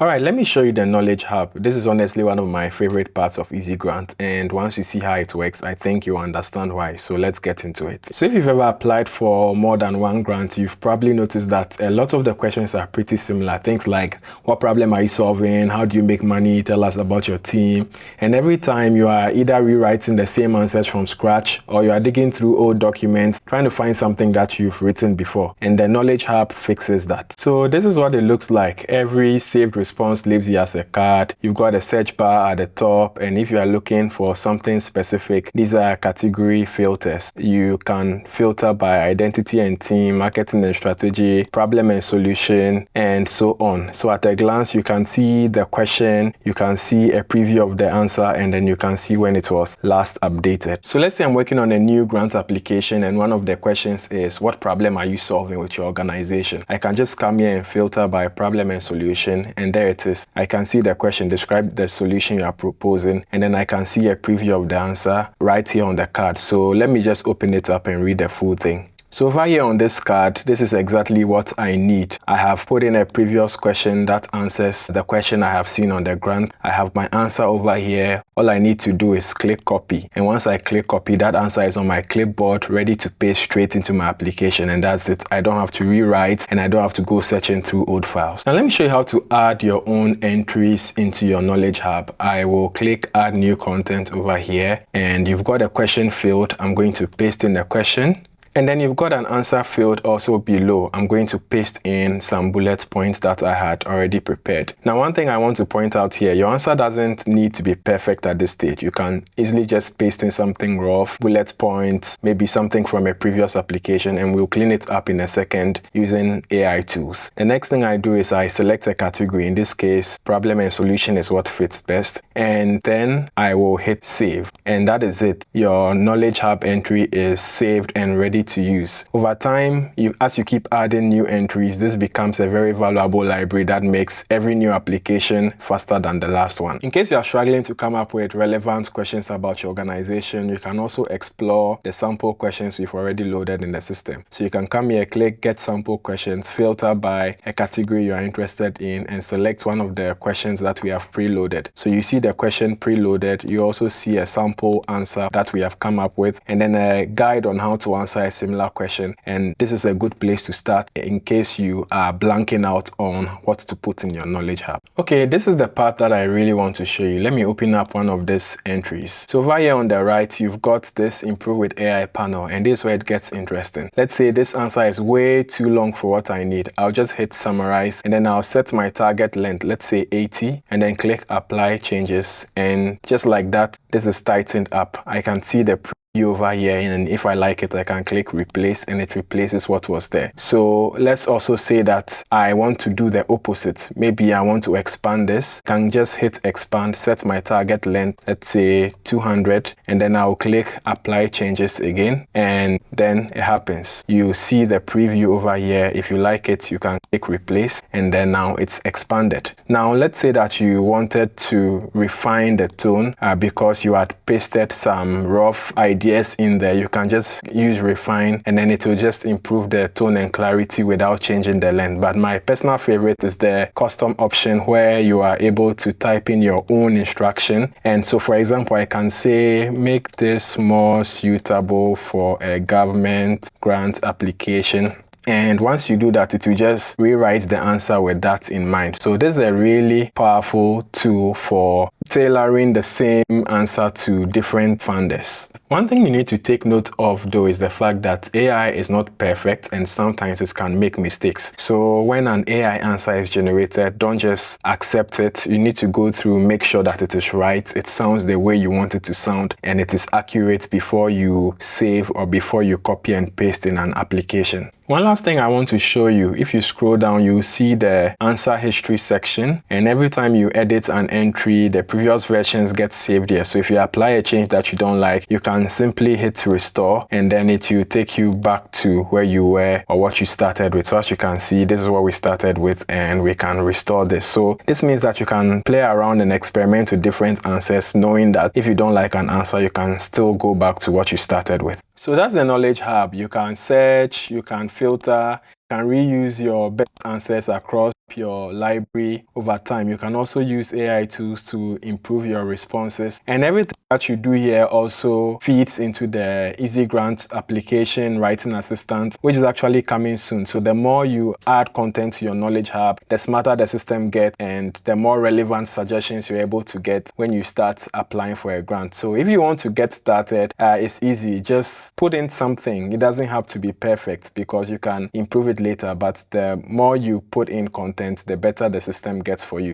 All right, let me show you the Knowledge Hub. This is honestly one of my favorite parts of EasyGrant, and once you see how it works, I think you'll understand why. So let's get into it. So if you've ever applied for more than one grant, you've probably noticed that a lot of the questions are pretty similar. Things like, what problem are you solving? How do you make money? Tell us about your team. And every time you are either rewriting the same answers from scratch, or you are digging through old documents, trying to find something that you've written before. And the Knowledge Hub fixes that. So this is what it looks like. Every saved response leaves you as a card. You've got a search bar at the top, and if you are looking for something specific, these are category filters. You can filter by identity and team, marketing and strategy, problem and solution, and so on. So at a glance, you can see the question, you can see a preview of the answer, and then you can see when it was last updated. So let's say I'm working on a new grant application, and one of the questions is, what problem are you solving with your organization? I can just come here and filter by problem and solution, and there it is. I can see the question, describe the solution you are proposing, and then I can see a preview of the answer right here on the card. So let me just open it up and read the full thing. So over here on this card, this is exactly what I need. I have put in a previous question that answers the question I have seen on the grant. I have my answer over here. All I need to do is click copy. And once I click copy, that answer is on my clipboard, ready to paste straight into my application. And that's it. I don't have to rewrite, and I don't have to go searching through old files. Now let me show you how to add your own entries into your Knowledge Hub. I will click add new content over here, and you've got a question field. I'm going to paste in the question. And then you've got an answer field also below. I'm going to paste in some bullet points that I had already prepared. Now, one thing I want to point out here, your answer doesn't need to be perfect at this stage. You can easily just paste in something rough, bullet points, maybe something from a previous application, and we'll clean it up in a second using AI tools. The next thing I do is I select a category. In this case, problem and solution is what fits best. And then I will hit save. And that is it. Your Knowledge Hub entry is saved and ready to use. Over time, as you keep adding new entries, this becomes a very valuable library that makes every new application faster than the last one. In case you are struggling to come up with relevant questions about your organization, you can also explore the sample questions we've already loaded in the system. So you can come here, click get sample questions, filter by a category you are interested in, and select one of the questions that we have preloaded. So you see the question preloaded. You also see a sample answer that we have come up with, and then a guide on how to answer a similar question. And this is a good place to start in case you are blanking out on what to put in your Knowledge Hub. Okay, this is the part that I really want to show you. Let me open up one of these entries. So over here on the right, you've got this improve with AI panel, and this is where it gets interesting. Let's say this answer is way too long for what I need. I'll just hit summarize, and then I'll set my target length, let's say 80, and then click apply changes. And just like that, this is tightened up. I can see the over here, and if I like it, I can click replace, and it replaces what was there. So let's also say that I want to do the opposite. Maybe I want to expand this. I can just hit expand, set my target length, let's say 200, and then I'll click apply changes again, and then it happens. You see the preview over here. If you like it, you can click replace, and then now it's expanded. Now let's say that you wanted to refine the tone because you had pasted some rough ideas in there. You can just use refine, and then it will just improve the tone and clarity without changing the length. But my personal favorite is the custom option where you are able to type in your own instruction. And so for example, I can say make this more suitable for a government grant application. And once you do that, it will just rewrite the answer with that in mind. So this is a really powerful tool for tailoring the same answer to different funders. One thing you need to take note of though is the fact that AI is not perfect, and sometimes it can make mistakes. So when an AI answer is generated, don't just accept it. You need to go through, make sure that it is right, it sounds the way you want it to sound, and it is accurate before you save or before you copy and paste in an application. One last thing I want to show you, if you scroll down, you see the answer history section, and every time you edit an entry, the previous versions get saved here. So if you apply a change that you don't like, you can simply hit restore, and then it will take you back to where you were or what you started with. So as you can see, this is what we started with, and we can restore this. So this means that you can play around and experiment with different answers, knowing that if you don't like an answer, you can still go back to what you started with. So that's the Knowledge Hub. You can search, you can filter, you can reuse your best answers across your library over time. You can also use AI tools to improve your responses, and everything that you do here also feeds into the EasyGrant application writing assistant, which is actually coming soon. So the more you add content to your Knowledge Hub, the smarter the system gets and the more relevant suggestions you're able to get when you start applying for a grant. So if you want to get started, it's easy. Just put in something. It doesn't have to be perfect because you can improve it later, but the more you put in content, the better the system gets for you.